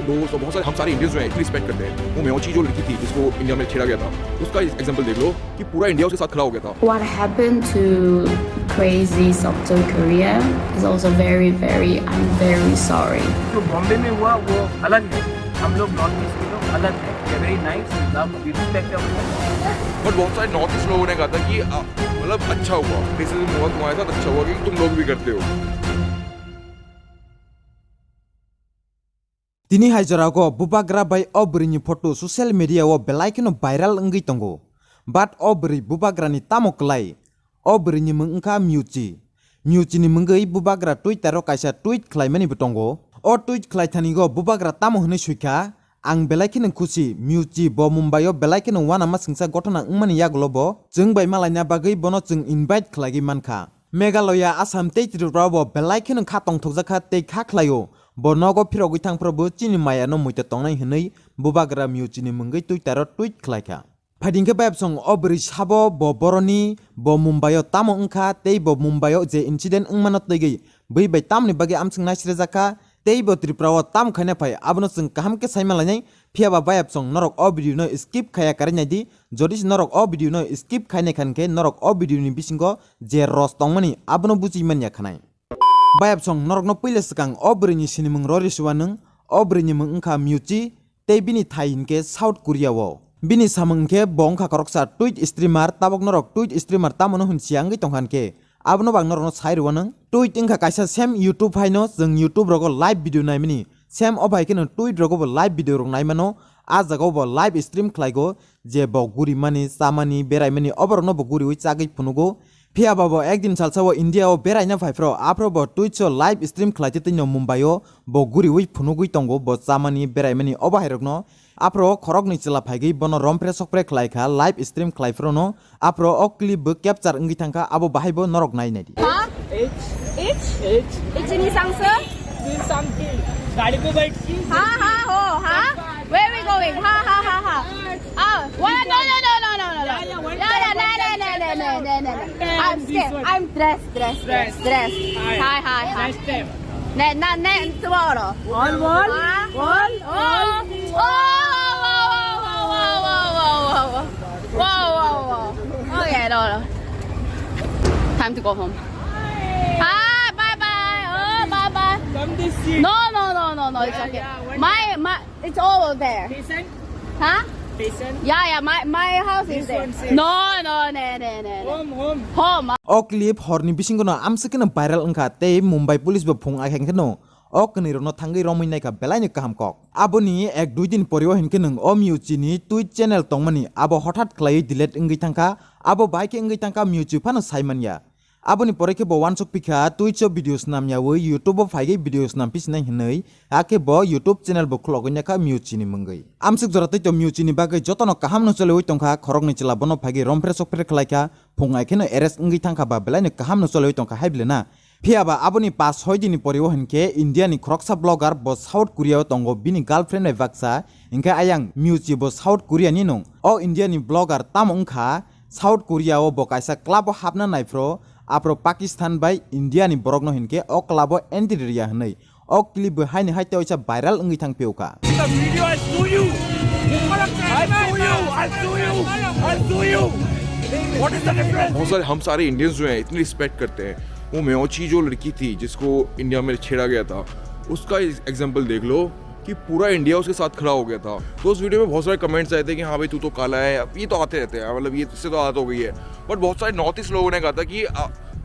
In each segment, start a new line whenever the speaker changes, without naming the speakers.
दोस्त और बहुत सारे हम सारे इंडियंस जो हैं इतनी रिस्पेक्ट करते हैं। वो म्योची जो लड़की थी जिसको इंडिया में छेड़ा गया था, उसका एग्जांपल देख लो कि पूरा इंडिया उसके साथ खड़ा हो गया था।
What happened to crazy South Korea is also very I'm very sorry.
जो बॉम्बे में हुआ वो अलग है, हम लोग नॉर्थ ईस्ट के लोग अलग हैं। Very nice, love, respect.
But बहुत सारे नॉर्थ ईस्ट लोगों ने कहा था कि मतलब अच्छा हुआ, रेसिज्म हुआ तुम्हारे साथ, अच्छा हुआ कि तुम लोग भी करते हो।
Dini haijarago Bubagra Bai obrini photo social media wo belaikino viral ngi tongo. But obri Bubagra ni tamoklai. Obri ni mengka Mhyochi. Mhyochi ni mengai Bubagra Twitter ro kaisa tweet klaimani betongo. O tweet klaitanigo Bubagra tamo hne suika. Ang belaikin kusi Mhyochi bo Mumbai o belaikin wana masingsa gotona ngmani yaglobo. Jeng Bai Malai na bagai bono jeng invite klagi manka. Meghalaya Assam te tirabo belaikin khatong thokjaka te khaklayo. Bornogo pirogi tangprobo chini maya no muita tongnai hnei Bubagra Mhyochi ni mungai Twitter tweet khlaika. Phadingke babsong Mhyochi Sabo bo Boroni bo Mumbai o tamo ngkha tei bo Mumbai o je incident ngmano tegi bai bai tamni bagi amsing nasire jaka tei bo Tripura o tam khaina phai abono sing kaham ke saimalai phiaba babsong norok o video no skip khaya karnai di jodis norok o video no skip khaine khanke norok o video ni bisingo je ros tongmani abono buji manya khanai. Bayap song norok no pile sekang obrini sini meng rori suwaneng obrini meng engka Mhyochi te bini thain ke South Korea wo bini sameng ke bongka koroksa tweet streamer tabok norok tweet streamer tamono hun siangi tonghan ke abno bang norok no sai ruwaneng tweet engka kaisa sem YouTube haino jeng YouTube rogo live video naimani sem obai ke no tweet rogo bo live video rok naimano ajago bo live stream khlaigo je bo guri mani samani berai mani oborno bo guri ui chagai phunugo Pia babo ekdin salsa wo India o berai na phaifro apro bo Twitch o live stream khlaite tino Mumbai o bo guri ui phunugui tongo bo chamani berai mani obahairok no apro khorok ni chila phaigi bono rompre sokpre khlaikha live stream khlaifro no apro o clip bo capture ngi thangka abo bahai bo norok nai nai di
H ni sangsa
This something गाड़ी पे बैठ की
ha where we going ha what no I'm scared. I'm dressed. Hi. Ne, tomorrow.
Wall.
Whoa. Okay, no. Time to go home. Hi, bye. Oh, bye.
Come this seat.
No. It's okay. My, it's all there.
Patient.
Huh?
Patient.
Yeah. My house is there. No. Home.
O clip horni bisingo no amsekena viral engka te Mumbai police bo phung akheng no o kniro no thangai romai nai ka belai kaham kok aboni ek dui din poriwo hinke nung o Mhyochi ni tweet channel tongmani abo hothat khlai delete ngai thangka abo bike ngai thangka Mhyochi phano saimanya aboni poreke bo wansuk pikha Twitch videos namya wo YouTube bo phaigai videos nam pisnai hnei ake bo YouTube channel bo khlogonya ka Mhyochi ni mungai amsuk jorate to Mhyochi ni bagai jotono kaham no choloi tongkha khorok ni chila bono phaigai rompre sokpre khlaika phungai kheno arrest ngai thangka ba belai kaham no choloi tongkha haiblena phiaba aboni 5-6 dini poriwo hinke India ni khoroksa blogger bo South Korea tongo bini girlfriend ai baksa inka ayang Mhyochi bo South Korea ni nong o India ni blogger tam ongkha South Korea o bo kaisa club o hapna naifro apro Pakistan bai India ni borok no hinke o club o entry ria hnei o clip bo haini haite oisa viral ngi thang peuka
The video I sue you. I'll sue you. What is the difference?
बहुत सारे हम सारे Indians जो हैं इतनी respect करते हैं। वो म्योची जो लड़की थी जिसको इंडिया में छेड़ा गया था, उसका एग्जांपल देख लो कि पूरा इंडिया उसके साथ खड़ा हो गया था। तो उस वीडियो में बहुत सारे कमेंट्स आए थे कि हाँ भाई तू तो काला है, ये तो आते रहते हैं, मतलब ये इससे तो आदत हो गई है। बट बहुत सारे नॉर्थ ईस्ट लोगों ने कहा था कि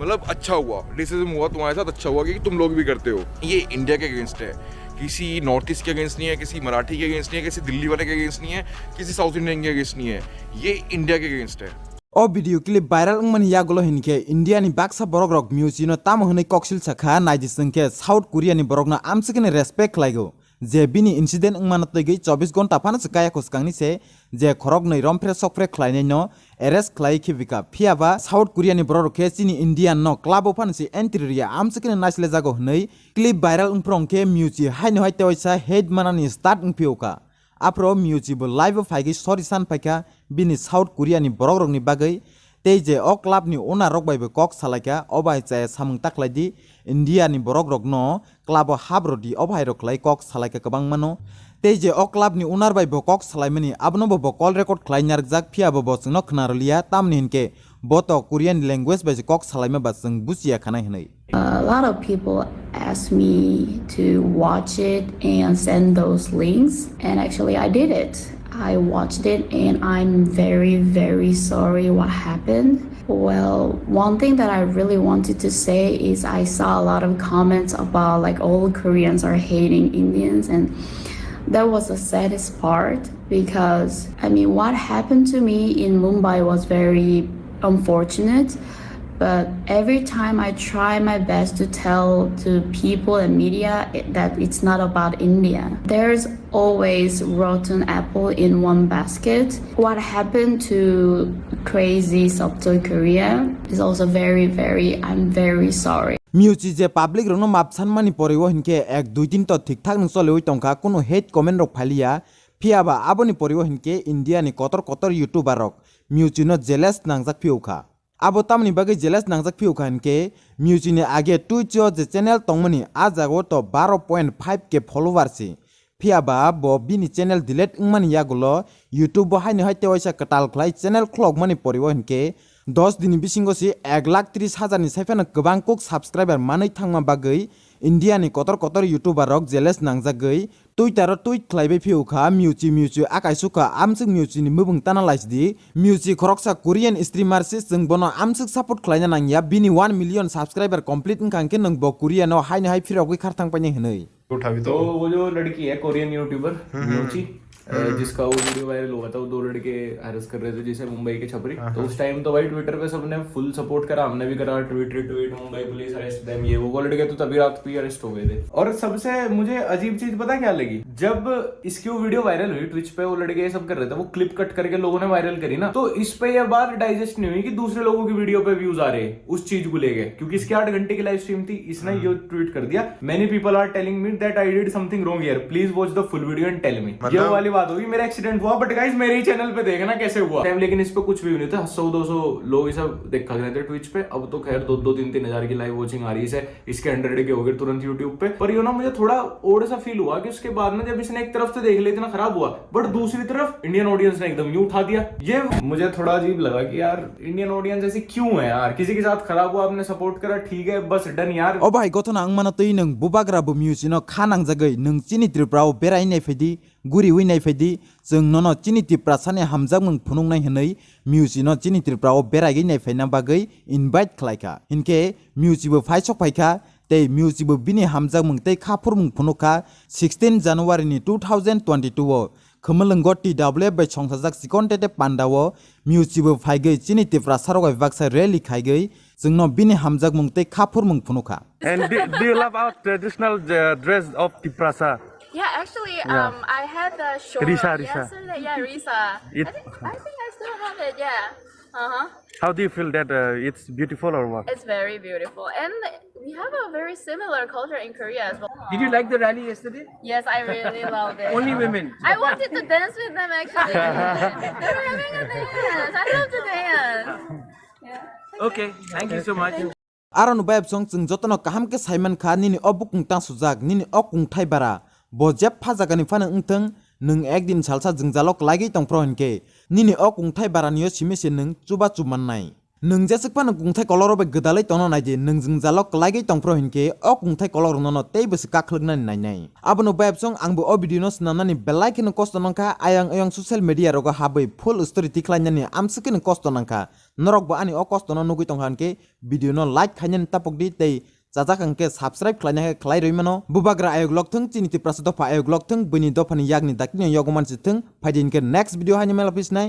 मतलब अच्छा हुआ, रेसिज्म हुआ तुम्हारे साथ, अच्छा हुआ कि तुम लोग भी करते हो। ये इंडिया के अगेंस्ट है, किसी नॉर्थ ईस्ट के अगेंस्ट नहीं है, किसी मराठी के अगेंस्ट नहीं है, किसी दिल्ली वाले के अगेंस्ट नहीं है, किसी साउथ इंडियन के अगेंस्ट नहीं है, ये इंडिया के अगेंस्ट है।
O video clip viral ngman yagolo hinke India ni baksa borok rok Mhyochi no tam hnei koksil sakha naijisengke South Korea ni borok na amsekene respect klaigo je bini incident ngman tegi 24 gonta phana sakaya koskangni se je khorok nei rompre sokpre khlainai no arrest khlai khibika phiaba South Korea ni borok ke chini Indian no club of fansi interior amsekene naisle jago hnei clip viral ungprong ke Mhyochi haino haite oisa head manani start ungpioka apro Mhyochi bo live phaigi sorry san phaika bini South Korea ni borok rok ni bagai tei je o club ni owner rok bai bo kok salaika obai chai samung taklai di India ni borok rok no club o habrodi obai rok lai kok salaika kabang mano tei je o club ni owner bai bo kok salaimani abono bo call record khlainyak jak phia bo singno khnarolia tamni hinke boto Korean language bai kok salaima ba sing busia khanai hinai.
A lot of people asked me to watch it and send those links, and actually I did it. I watched it and I'm very, very sorry what happened. Well, one thing that I really wanted to say is I saw a lot of comments about like all Koreans are hating Indians, and that was the saddest part because I mean what happened to me in Mumbai was very unfortunate. But every time I try my best to tell to people and media that it's not about India. There's always rotten apple in one basket. What happened to crazy South Korea is also I'm very sorry.
Mhyochi je public rono mapsan mani porewo hinke ek 2-3 to thik-thak nung sole oi tongka kuno hate comment rok phalia phiaba aboni porewo hinke India ni kotor YouTuber rok Mhyochi no jealous nangjak phiuka. Abo tamni bagai jealous nangjak phiuka hinke Mhyochi ni age Twitch je channel tongmani ajago to 12.5k followers si phiaba bo bini channel delete ngmani yagulo YouTube bo haini haite waisa katal khlai channel clock mani porewo hinke 10 दिन बिसिंगो से 1,30,000 नि साइफान गोबां cook subscriber मानै थांमा बागै India नि कतर YouTuber रक jealous नांजागै ट्विटर ट्वीट खलाइबाय फिउखा Mhyochi आकाइसुका आमसुक Mhyochi नि मुबुं ताना लाइसदि Mhyochi खरकसा कोरियन स्ट्रीमर से जों बनो आमसुक सपोर्ट खलाइना नांगिया बिनि 1 मिलियन सब्सक्राइबर कंप्लीट नखांके नों बो कोरियानो हाइनि हाइ फिरावगै खारथां पाइने हनै
तो वो जो लड़की है कोरियन यूट्यूबर Mhyochi जिसका वो वीडियो वायरल हुआ था, वो 2 लड़के हैरेस कर रहे थे जिसे मुंबई के छपरी। तो उस टाइम तो भाई ट्विटर पे सबने फुल सपोर्ट करा, हमने भी करा tweet Mumbai police arrest them ये वो लड़के तो तभी रात को अरेस्ट हो गए थे। और सबसे मुझे अजीब चीज पता क्या लगी, जब इसकी वो वीडियो वायरल हुई ट्विच पे, वो लड़के ये सब कर रहे थे, वो क्लिप कट करके लोगों ने वायरल करी ना, तो इस पे ये बात डाइजेस्ट नहीं हुई कि दूसरे लोगों की वीडियो पे व्यूज आ रहे उस चीज को लेके, क्योंकि इसकी 8 घंटे की लाइव स्ट्रीम थी। इसने ये ट्वीट कर दिया, many people are telling me that I did something wrong here, please watch the full video and tell me. ये वाली बात होगी, मेरा एक्सीडेंट हुआ बट गाइस मेरे ही चैनल पे देखना कैसे हुआ टाइम, लेकिन इस पे कुछ भी नहीं था। 100-200 लोग ये सब देखा गए थे ट्विच पे। अब तो खैर 2-3 हजार की लाइव वॉचिंग आ रही है, इसके 100 के हो गए तुरंत यूट्यूब पे। पर ये ना मुझे थोड़ा ओड सा फील हुआ कि उसके बाद में जब इसने एक तरफ से देख लिया इतना खराब हुआ, बट दूसरी तरफ इंडियन ऑडियंस ने एकदम यूं उठा दिया। ये मुझे थोड़ा अजीब लगा कि यार इंडियन ऑडियंस ऐसी क्यों है यार, किसी के साथ खराब हुआ आपने सपोर्ट करा, ठीक है बस डन यार।
ओ भाई गथना आं माना तै नों बुबाग्रा Mhyochi no खानां जागै नों चिनि त्रिपुराव बेरायनाय फैदि गुरि उइनाय फैदि जों ननो चिनि त्रिपुरा साने हामजाक मों फुनुंनाय हनै Mhyochi no चिनि त्रिपुराव बेरायगैनाय फैना बागै इनभाइट खलायखा इनके Mhyochi बो फाइसक फायखा तै Mhyochi बो बिनि हामजाक मों तै खाफुर मों फुनुखा 16 जानुवारि नि 2022 खमलंगो TW बै संसाजाक सिकनटेटे पान्डावो Mhyochi बो फायगै चिनि त्रिपुरा सारगै बाक्सा रैली खायगै जोंनो बिनि हामजाक मों तै खाफुर मों फुनुखा।
And do you love our traditional dress of Tiprasa?
Yeah, actually, I had the show
Risa.
yesterday. Yeah, Risa. I think I still have it. Yeah.
How do you feel that it's beautiful or what?
It's very beautiful, and we have a very similar culture in Korea as well.
Did you like the rally yesterday?
Yes, I really loved it.
Only women.
I wanted to dance with them actually. They were having a dance. I love to dance. Yeah.
Okay, thank you so much.
Aron bayab song जों जतनो kaham ke Simon Kha nini obukung tang sujak nini okung thai bara bojep phajagani phana ungthang nung ekdin salsa jingjalok lagi tongpro hinke nini okung thai bara niyo simise nung chuba chumannai nung jesik pan kungthai kolor be gedalai tono naidi nung jingjalok lagi tongpro hinke okungthai kolor nono tei bus kakhlugnani nainai abono bayab song angbo o video no snamnani belike no kosto nangka ayang social media rogo habai full story tiklainani amsikin kosto nangka norok bo ani o kosto no nugui tonghanke video no like khanyan tapokdi tei Jajakangke subscribe khlaina khlai roimano Bubagra ayoglok thung chini tiprasa dofa ayoglok thung bini dofani yagni dakni yogoman chithung phaidin ke next video hani mela pisnai